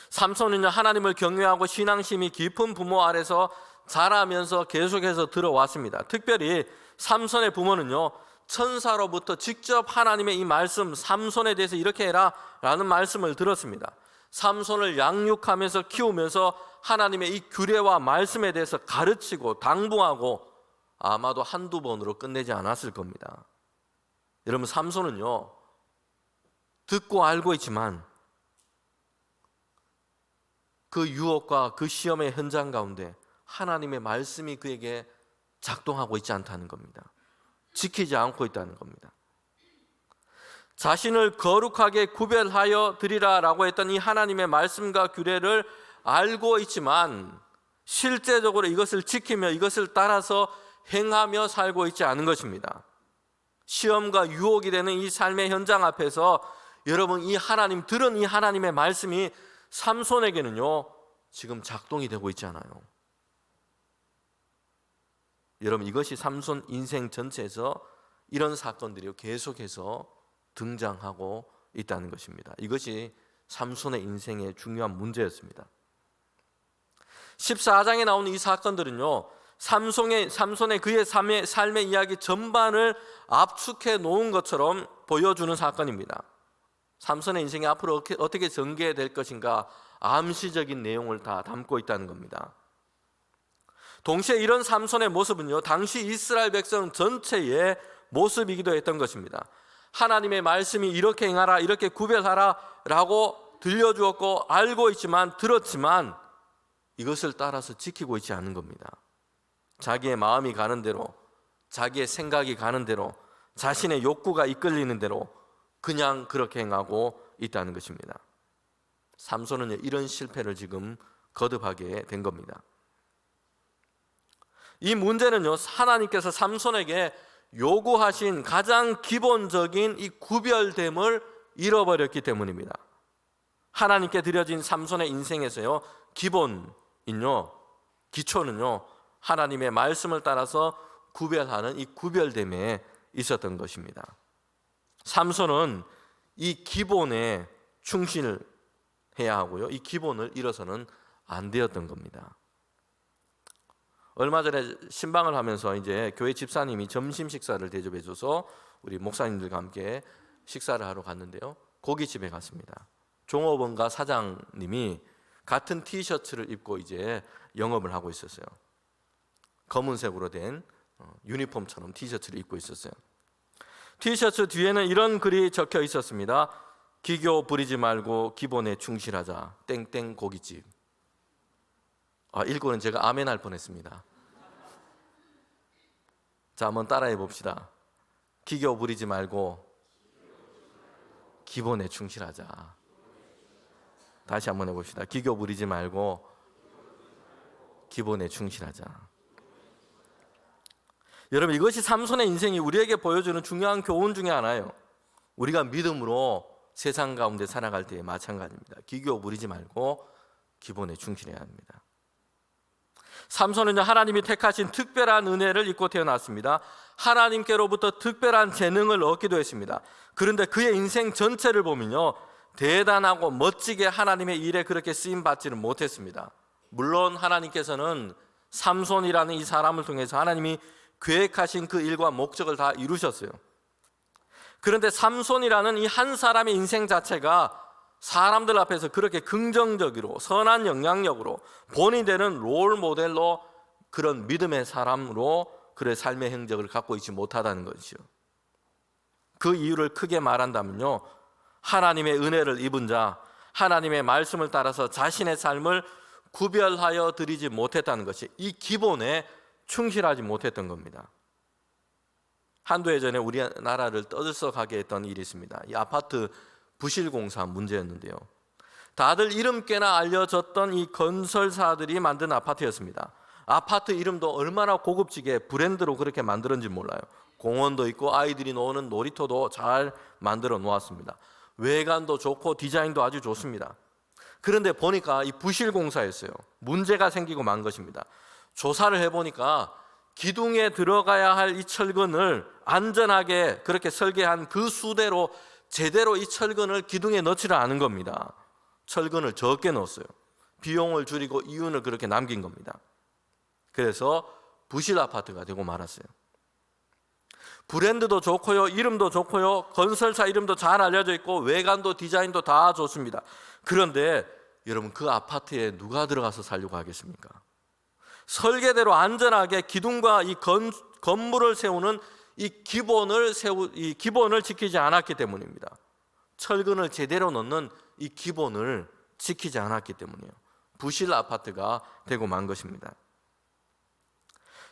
삼손은요, 하나님을 경외하고 신앙심이 깊은 부모 아래서 자라면서 계속해서 들어왔습니다. 특별히 삼손의 부모는요, 천사로부터 직접 하나님의 이 말씀, 삼손에 대해서 이렇게 해라 라는 말씀을 들었습니다. 삼손을 양육하면서 키우면서 하나님의 이 규례와 말씀에 대해서 가르치고 당부하고 아마도 한두 번으로 끝내지 않았을 겁니다. 여러분, 삼손은요, 듣고 알고 있지만 그 유혹과 그 시험의 현장 가운데 하나님의 말씀이 그에게 작동하고 있지 않다는 겁니다. 지키지 않고 있다는 겁니다. 자신을 거룩하게 구별하여 드리라라고 했던 이 하나님의 말씀과 규례를 알고 있지만 실제적으로 이것을 지키며 이것을 따라서 행하며 살고 있지 않은 것입니다. 시험과 유혹이 되는 이 삶의 현장 앞에서 여러분, 이 하나님 들은 이 하나님의 말씀이 삼손에게는요, 지금 작동이 되고 있지 않아요. 여러분, 이것이 삼손 인생 전체에서 이런 사건들이 계속해서 등장하고 있다는 것입니다. 이것이 삼손의 인생의 중요한 문제였습니다. 14장에 나오는 이 사건들은요, 삼손의 그의 삶의 이야기 전반을 압축해 놓은 것처럼 보여주는 사건입니다. 삼손의 인생이 앞으로 어떻게 전개될 것인가 암시적인 내용을 다 담고 있다는 겁니다. 동시에 이런 삼손의 모습은요, 당시 이스라엘 백성 전체의 모습이기도 했던 것입니다. 하나님의 말씀이 이렇게 행하라, 이렇게 구별하라 라고 들려주었고 알고 있지만, 들었지만 이것을 따라서 지키고 있지 않은 겁니다. 자기의 마음이 가는 대로, 자기의 생각이 가는 대로, 자신의 욕구가 이끌리는 대로 그냥 그렇게 행하고 있다는 것입니다. 삼손은 이런 실패를 지금 거듭하게 된 겁니다. 이 문제는요, 하나님께서 삼손에게 요구하신 가장 기본적인 이 구별됨을 잃어버렸기 때문입니다. 하나님께 드려진 삼손의 인생에서요, 기초는요, 하나님의 말씀을 따라서 구별하는 이 구별됨에 있었던 것입니다. 삼손은 이 기본에 충실해야 하고요, 이 기본을 잃어서는 안 되었던 겁니다. 얼마 전에 신방을 하면서 이제 교회 집사님이 점심 식사를 대접해 줘서 우리 목사님들과 함께 식사를 하러 갔는데요, 고깃집에 갔습니다. 종업원과 사장님이 같은 티셔츠를 입고 이제 영업을 하고 있었어요. 검은색으로 된 유니폼처럼 티셔츠를 입고 있었어요. 티셔츠 뒤에는 이런 글이 적혀 있었습니다. 기교 부리지 말고 기본에 충실하자. 땡땡 고깃집. 읽고는 제가 아멘 할 뻔했습니다. 자, 한번 따라해 봅시다. 기교 부리지 말고 기본에 충실하자. 다시 한번 해봅시다. 기교 부리지 말고 기본에 충실하자. 여러분, 이것이 삼손의 인생이 우리에게 보여주는 중요한 교훈 중에 하나예요. 우리가 믿음으로 세상 가운데 살아갈 때에 마찬가지입니다. 기교 부리지 말고 기본에 충실해야 합니다. 삼손은 하나님이 택하신 특별한 은혜를 입고 태어났습니다. 하나님께로부터 특별한 재능을 얻기도 했습니다. 그런데 그의 인생 전체를 보면요, 대단하고 멋지게 하나님의 일에 그렇게 쓰임 받지는 못했습니다. 물론 하나님께서는 삼손이라는 이 사람을 통해서 하나님이 계획하신 그 일과 목적을 다 이루셨어요. 그런데 삼손이라는 이 한 사람의 인생 자체가 사람들 앞에서 그렇게 긍정적으로 선한 영향력으로 본이 되는 롤 모델로 그런 믿음의 사람으로 그의 삶의 행적을 갖고 있지 못하다는 것이죠. 그 이유를 크게 말한다면요, 하나님의 은혜를 입은 자, 하나님의 말씀을 따라서 자신의 삶을 구별하여 드리지 못했다는 것이 이 기본에 충실하지 못했던 겁니다. 한두 해 전에 우리나라를 떠들썩하게 했던 일이 있습니다. 이 아파트 부실공사 문제였는데요, 다들 이름께나 알려졌던 이 건설사들이 만든 아파트였습니다. 아파트 이름도 얼마나 고급지게 브랜드로 그렇게 만들었는지 몰라요. 공원도 있고 아이들이 노는 놀이터도 잘 만들어 놓았습니다. 외관도 좋고 디자인도 아주 좋습니다. 그런데 보니까 이 부실공사였어요. 문제가 생기고 만 것입니다. 조사를 해보니까 기둥에 들어가야 할 이 철근을 안전하게 그렇게 설계한 그 수대로 제대로 이 철근을 기둥에 넣지를 않은 겁니다. 철근을 적게 넣었어요. 비용을 줄이고 이윤을 그렇게 남긴 겁니다. 그래서 부실 아파트가 되고 말았어요. 브랜드도 좋고요, 이름도 좋고요, 건설사 이름도 잘 알려져 있고 외관도 디자인도 다 좋습니다. 그런데 여러분, 그 아파트에 누가 들어가서 살려고 하겠습니까? 설계대로 안전하게 기둥과 이 건물을 세우는 이 기본을 지키지 않았기 때문입니다. 철근을 제대로 넣는 이 기본을 지키지 않았기 때문이에요. 부실 아파트가 되고 만 것입니다.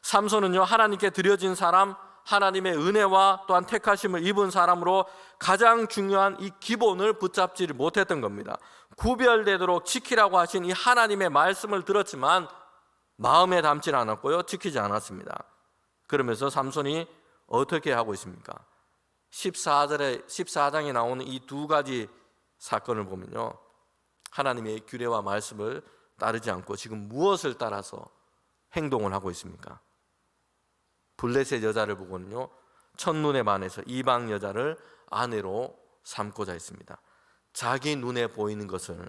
삼손은요, 하나님께 드려진 사람, 하나님의 은혜와 또한 택하심을 입은 사람으로 가장 중요한 이 기본을 붙잡지 못했던 겁니다. 구별되도록 지키라고 하신 이 하나님의 말씀을 들었지만 마음에 담지 않았고요, 지키지 않았습니다. 그러면서 삼손이 어떻게 하고 있습니까? 14장에 나오는 이 두 가지 사건을 보면요, 하나님의 규례와 말씀을 따르지 않고 지금 무엇을 따라서 행동을 하고 있습니까? 블레셋 여자를 보고는요, 첫눈에 반해서 이방 여자를 아내로 삼고자 했습니다. 자기 눈에 보이는 것을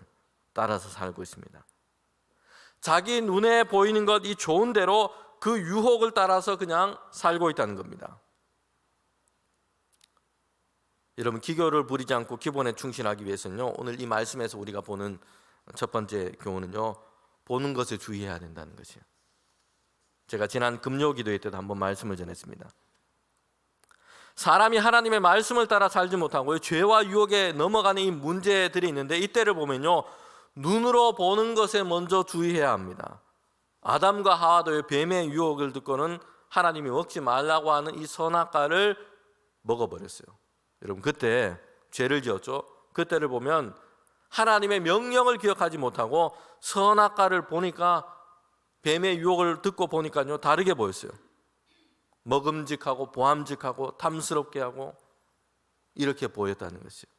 따라서 살고 있습니다. 자기 눈에 보이는 것, 이 좋은 대로 그 유혹을 따라서 그냥 살고 있다는 겁니다. 여러분, 기교를 부리지 않고 기본에 충실하기 위해서는요, 오늘 이 말씀에서 우리가 보는 첫 번째 교훈은요, 보는 것에 주의해야 된다는 것이에요. 제가 지난 금요 기도회 때도 한번 말씀을 전했습니다. 사람이 하나님의 말씀을 따라 살지 못하고 죄와 유혹에 넘어가는 이 문제들이 있는데, 이때를 보면요, 눈으로 보는 것에 먼저 주의해야 합니다. 아담과 하와도 뱀의 유혹을 듣고는 하나님이 먹지 말라고 하는 이 선악과를 먹어버렸어요. 여러분, 그때 죄를 지었죠. 그때를 보면 하나님의 명령을 기억하지 못하고 선악과를 보니까, 뱀의 유혹을 듣고 보니까요, 다르게 보였어요. 먹음직하고 보암직하고 탐스럽게 하고 이렇게 보였다는 것이요.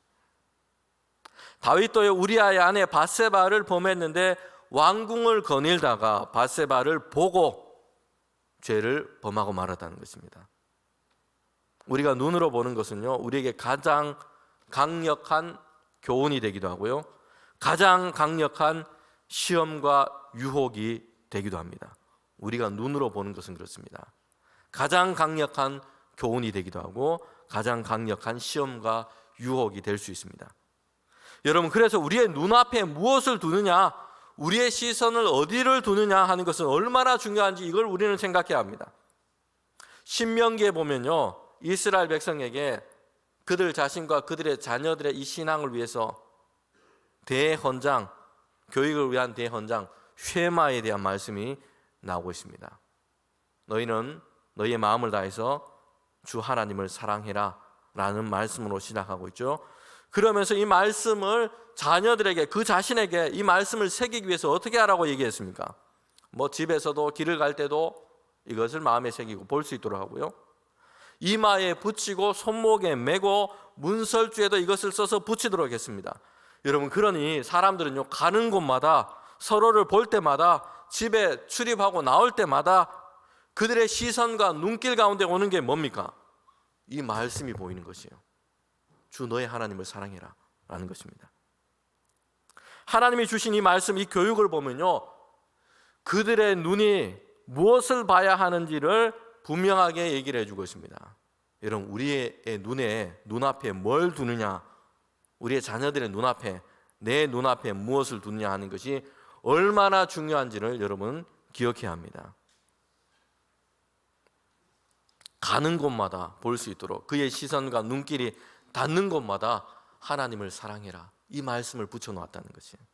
다윗도 우리아의 아내 밧세바를 범했는데 왕궁을 거닐다가 밧세바를 보고 죄를 범하고 말았다는 것입니다. 우리가 눈으로 보는 것은요, 우리에게 가장 강력한 교훈이 되기도 하고요, 가장 강력한 시험과 유혹이 되기도 합니다. 우리가 눈으로 보는 것은 그렇습니다. 가장 강력한 교훈이 되기도 하고 가장 강력한 시험과 유혹이 될 수 있습니다. 여러분, 그래서 우리의 눈앞에 무엇을 두느냐, 우리의 시선을 어디를 두느냐 하는 것은 얼마나 중요한지 이걸 우리는 생각해야 합니다. 신명기에 보면요, 이스라엘 백성에게 그들 자신과 그들의 자녀들의 이 신앙을 위해서 대헌장, 교육을 위한 대헌장 쉐마에 대한 말씀이 나오고 있습니다. 너희는 너희의 마음을 다해서 주 하나님을 사랑해라 라는 말씀으로 시작하고 있죠. 그러면서 이 말씀을 자녀들에게, 그 자신에게 이 말씀을 새기기 위해서 어떻게 하라고 얘기했습니까? 뭐 집에서도 길을 갈 때도 이것을 마음에 새기고 볼 수 있도록 하고요, 이마에 붙이고 손목에 메고 문설주에도 이것을 써서 붙이도록 했습니다. 여러분, 그러니 사람들은요, 가는 곳마다, 서로를 볼 때마다, 집에 출입하고 나올 때마다 그들의 시선과 눈길 가운데 오는 게 뭡니까? 이 말씀이 보이는 것이에요. 주 너의 하나님을 사랑해라 라는 것입니다. 하나님이 주신 이 말씀, 이 교육을 보면요, 그들의 눈이 무엇을 봐야 하는지를 분명하게 얘기를 해주고 있습니다. 여러분, 우리의 눈앞에 뭘 두느냐, 우리의 자녀들의 눈앞에, 내 눈앞에 무엇을 두느냐 하는 것이 얼마나 중요한지를 여러분 기억해야 합니다. 가는 곳마다 볼 수 있도록 그의 시선과 눈길이 닿는 곳마다 하나님을 사랑해라, 이 말씀을 붙여놓았다는 것이에요.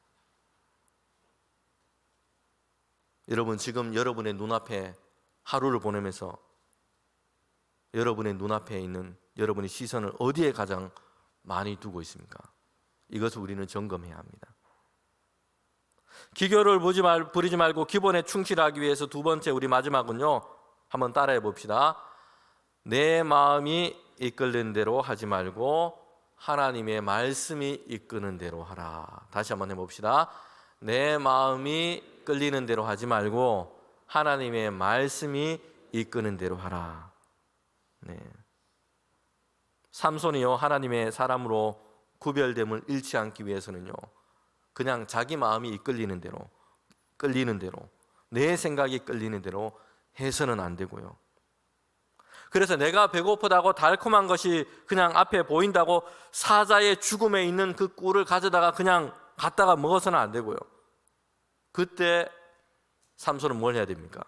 여러분, 지금 여러분의 눈앞에 하루를 보내면서 여러분의 눈앞에 있는 여러분의 시선을 어디에 가장 많이 두고 있습니까? 이것을 우리는 점검해야 합니다. 기교를 부리지 말고 기본에 충실하기 위해서 두 번째, 우리 마지막은요, 한번 따라해 봅시다. 내 마음이 이끌는 대로 하지 말고 하나님의 말씀이 이끄는 대로 하라. 다시 한번 해봅시다. 내 마음이 끌리는 대로 하지 말고 하나님의 말씀이 이끄는 대로 하라. 네. 삼손이요, 하나님의 사람으로 구별됨을 잃지 않기 위해서는요, 그냥 자기 마음이 이끌리는 대로, 끌리는 대로, 내 생각이 끌리는 대로 해서는 안 되고요. 그래서 내가 배고프다고 달콤한 것이 그냥 앞에 보인다고 사자의 죽음에 있는 그 꿀을 가져다가 그냥 갖다가 먹어서는 안 되고요. 그때 삼손은 뭘 해야 됩니까?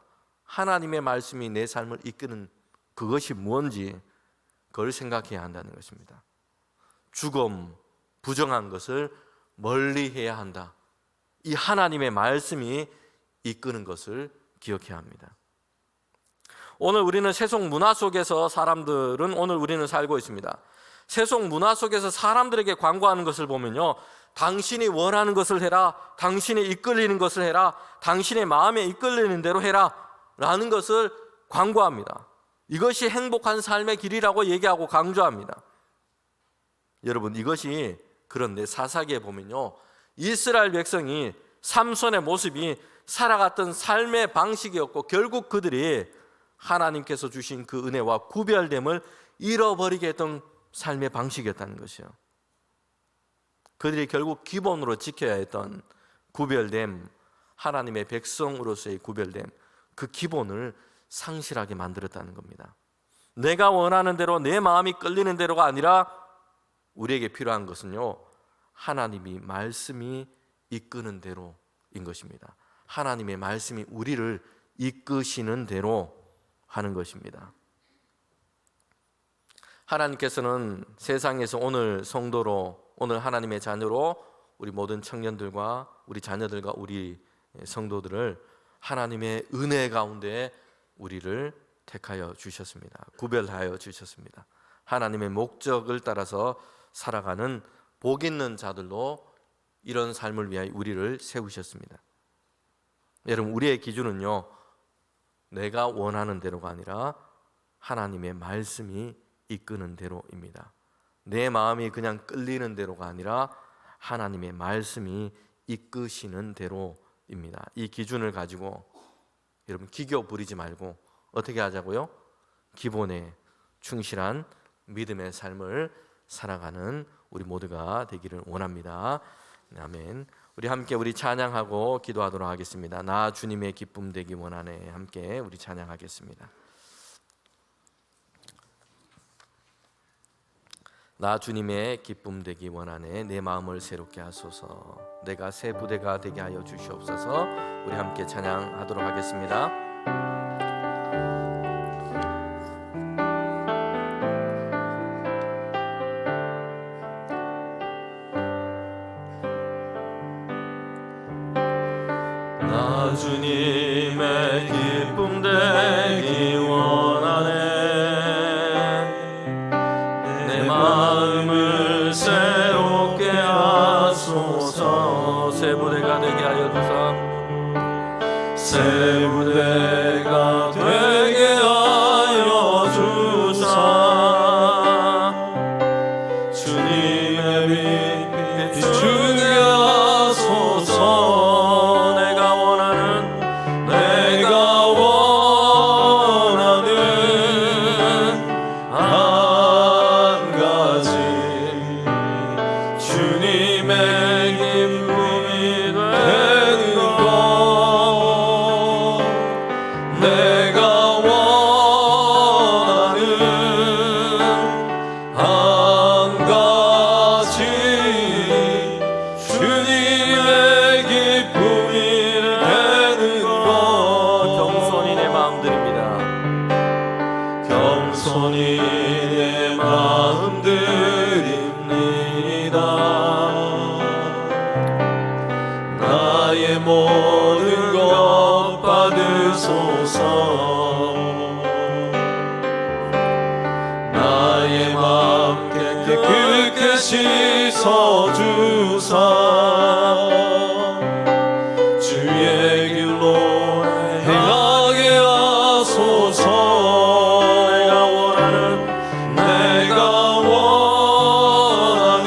하나님의 말씀이 내 삶을 이끄는 그것이 무엇인지 그걸 생각해야 한다는 것입니다. 죽음, 부정한 것을 멀리 해야 한다. 이 하나님의 말씀이 이끄는 것을 기억해야 합니다. 오늘 우리는 세속 문화 속에서 우리는 살고 있습니다. 세속 문화 속에서 사람들에게 광고하는 것을 보면요, 당신이 원하는 것을 해라, 당신이 이끌리는 것을 해라, 당신의 마음에 이끌리는 대로 해라 라는 것을 광고합니다. 이것이 행복한 삶의 길이라고 얘기하고 강조합니다. 여러분, 이것이, 그런데 사사기에 보면요, 이스라엘 백성이 삼손의 모습이 살아갔던 삶의 방식이었고, 결국 그들이 하나님께서 주신 그 은혜와 구별됨을 잃어버리게 했던 삶의 방식이었다는 것이요. 그들이 결국 기본으로 지켜야 했던 구별됨, 하나님의 백성으로서의 구별됨, 그 기본을 상실하게 만들었다는 겁니다. 내가 원하는 대로, 내 마음이 끌리는 대로가 아니라 우리에게 필요한 것은요, 하나님이 말씀이 이끄는 대로인 것입니다. 하나님의 말씀이 우리를 이끄시는 대로 하는 것입니다. 하나님께서는 세상에서 오늘 성도로, 오늘 하나님의 자녀로 우리 모든 청년들과 우리 자녀들과 우리 성도들을 하나님의 은혜 가운데 우리를 택하여 주셨습니다. 구별하여 주셨습니다. 하나님의 목적을 따라서 살아가는 복 있는 자들로 이런 삶을 위하여 우리를 세우셨습니다. 여러분, 우리의 기준은요, 내가 원하는 대로가 아니라 하나님의 말씀이 이끄는 대로입니다. 내 마음이 그냥 끌리는 대로가 아니라 하나님의 말씀이 이끄시는 대로입니다. 이 기준을 가지고 여러분, 기교 부리지 말고 어떻게 하자고요? 기본에 충실한 믿음의 삶을 살아가는 우리 모두가 되기를 원합니다. 아멘. 우리 함께 우리 찬양하고 기도하도록 하겠습니다. 나 주님의 기쁨 되기 원하네. 함께 우리 찬양하겠습니다. 나 주님의 기쁨 되기 원하네. 내 마음을 새롭게 하소서. 내가 새 부대가 되게 하여 주시옵소서. 우리 함께 찬양하도록 하겠습니다. 나 주님의 기쁨 되기 원하네. 주옵소서. 새 부대가 되게 하여 주사 새 부대가 되게 하여 주사 주님의 빛 비추게 하소서. 내가 원하는 한 가지 주님의 기쁨이 되는 것. 내가 원하는 한 가지 주님의 기쁨이 되는 것. 겸손히 내 마음 드립니다. 겸손히 내 마음 드립니다. 나의 모든 것 받으소서. 나의 마음 깨끗게 씻어주사 주의 길로 행하게 하소서. 내가 원하는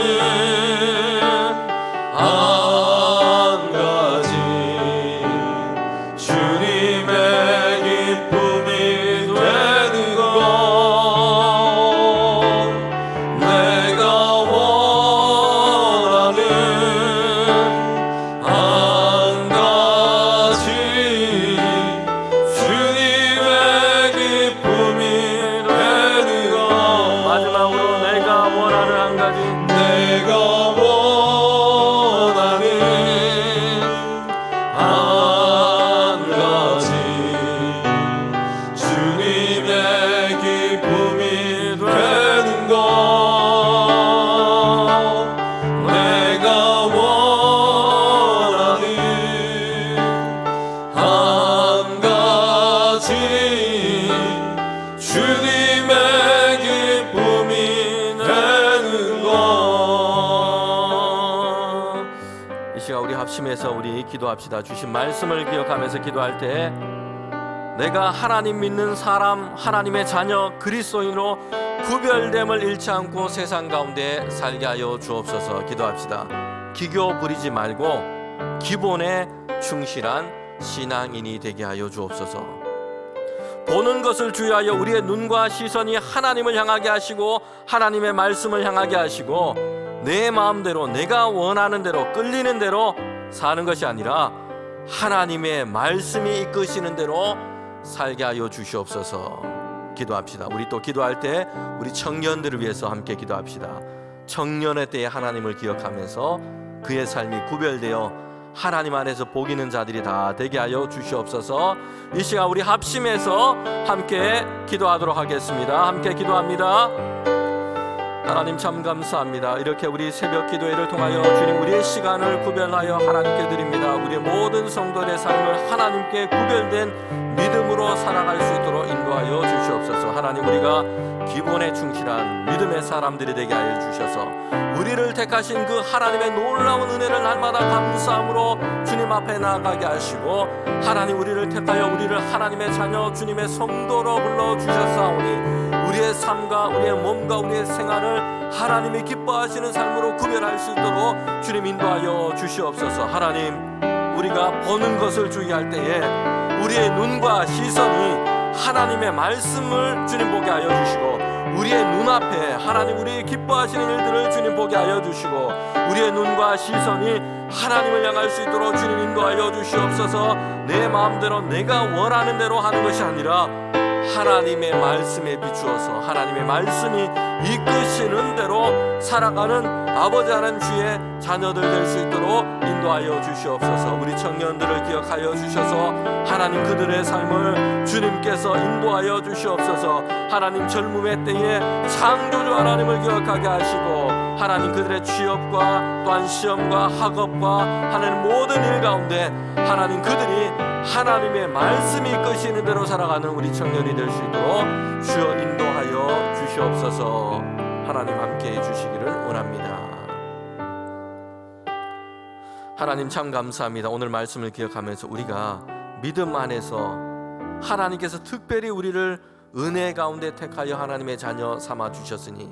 한 가지 주님의 기쁨이 되는 것. 내가 원하는 한 가지 주님의 기쁨이 되는 것. 마지막으로 내가 원하는 한 가지 내가 원하는 한 가지 주님의 기쁨이 되는 것. 내가 원하는 한 가지 주님의 기쁨이 되는 것. 이 시간 우리 합심해서 우리 기도합시다. 주신 말씀을 기억하면서 기도할 때 내가 하나님 믿는 사람, 하나님의 자녀, 그리스도인으로 구별됨을 잃지 않고 세상 가운데 살게 하여 주옵소서. 기도합시다. 기교 부리지 말고 기본에 충실한 신앙인이 되게 하여 주옵소서. 보는 것을 주의하여 우리의 눈과 시선이 하나님을 향하게 하시고 하나님의 말씀을 향하게 하시고 내 마음대로 내가 원하는 대로 끌리는 대로 사는 것이 아니라 하나님의 말씀이 이끄시는 대로 살게 하여 주시옵소서. 기도합시다. 우리 또 기도할 때 우리 청년들을 위해서 함께 기도합시다. 청년의 때에 하나님을 기억하면서 그의 삶이 구별되어 하나님 안에서 복 있는 자들이 다 되게 하여 주시옵소서. 이 시간 우리 합심해서 함께 기도하도록 하겠습니다. 함께 기도합니다. 하나님 참 감사합니다. 이렇게 우리 새벽 기도회를 통하여 주님 우리의 시간을 구별하여 하나님께 드립니다. 우리의 모든 성도들의 삶을 하나님께 구별된 믿음으로 살아갈 수 있도록 인도하여 주시옵소서. 하나님 우리가 기본에 충실한 믿음의 사람들이 되게 하여 주셔서 우리를 택하신 그 하나님의 놀라운 은혜를 날마다 감사함으로 주님 앞에 나아가게 하시고 하나님 우리를 택하여 우리를 하나님의 자녀 주님의 성도로 불러주셨사오니 우리의 삶과 우리의 몸과 우리의 생활을 하나님이 기뻐하시는 삶으로 구별할 수 있도록 주님 인도하여 주시옵소서. 하나님 우리가 보는 것을 주의할 때에 우리의 눈과 시선이 하나님의 말씀을 주님 보게 하여 주시고 우리의 눈앞에 하나님 우리 기뻐하시는 일들을 주님 보게 하여 주시고 우리의 눈과 시선이 하나님을 향할 수 있도록 주님 인도하여 주시옵소서. 내 마음대로 내가 원하는 대로 하는 것이 아니라 하나님의 말씀에 비추어서 하나님의 말씀이 이끄시는 대로 살아가는 아버지 하나님 주의 자녀들 될 수 있도록 인도하여 주시옵소서. 우리 청년들을 기억하여 주셔서 하나님 그들의 삶을 주님께서 인도하여 주시옵소서. 하나님 젊음의 때에 창조주 하나님을 기억하게 하시고 하나님 그들의 취업과 또한 시험과 학업과 하나님 모든 일 가운데 하나님 그들이 하나님의 말씀이 이끄시는 대로 살아가는 우리 청년이 될 수 있도록 주여 인도하여 주시옵소서. 하나님 함께해 주시기를 원합니다. 하나님 참 감사합니다. 오늘 말씀을 기억하면서 우리가 믿음 안에서 하나님께서 특별히 우리를 은혜 가운데 택하여 하나님의 자녀 삼아 주셨으니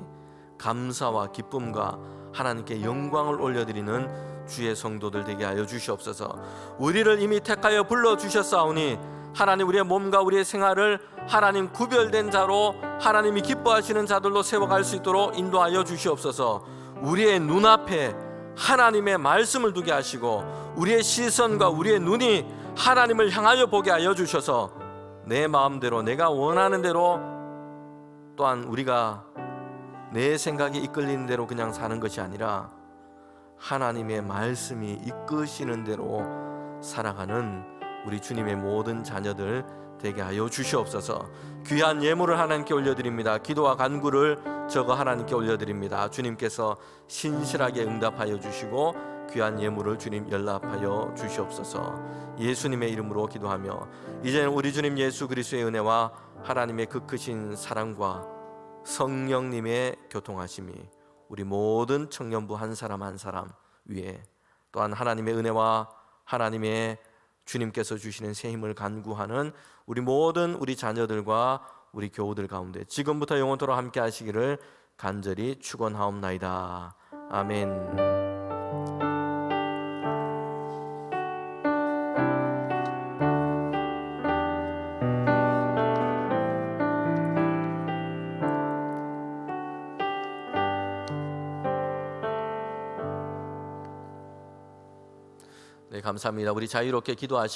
감사와 기쁨과 하나님께 영광을 올려드리는 주의 성도들 되게 하여 주시옵소서. 우리를 이미 택하여 불러주셨사오니 하나님 우리의 몸과 우리의 생활을 하나님 구별된 자로 하나님이 기뻐하시는 자들로 세워갈 수 있도록 인도하여 주시옵소서. 우리의 눈앞에 하나님의 말씀을 두게 하시고 우리의 시선과 우리의 눈이 하나님을 향하여 보게 하여 주셔서 내 마음대로 내가 원하는 대로 또한 우리가 내 생각이 이끌리는 대로 그냥 사는 것이 아니라 하나님의 말씀이 이끄시는 대로 살아가는 우리 주님의 모든 자녀들 되게 하여 주시옵소서. 귀한 예물을 하나님께 올려드립니다. 기도와 간구를 적어 하나님께 올려드립니다. 주님께서 신실하게 응답하여 주시고 귀한 예물을 주님 연락하여 주시옵소서. 예수님의 이름으로 기도하며 이제는 우리 주님 예수 그리스도의 은혜와 하나님의 그 크신 사랑과 성령님의 교통하심이 우리 모든 청년부 한 사람 한 사람 위에 또한 하나님의 은혜와 하나님의 주님께서 주시는 새 힘을 간구하는 우리 모든 우리 자녀들과 우리 교우들 가운데 지금부터 영원토록 함께 하시기를 간절히 축원하옵나이다. 아멘. 네, 감사합니다. 우리 자유롭게 기도하시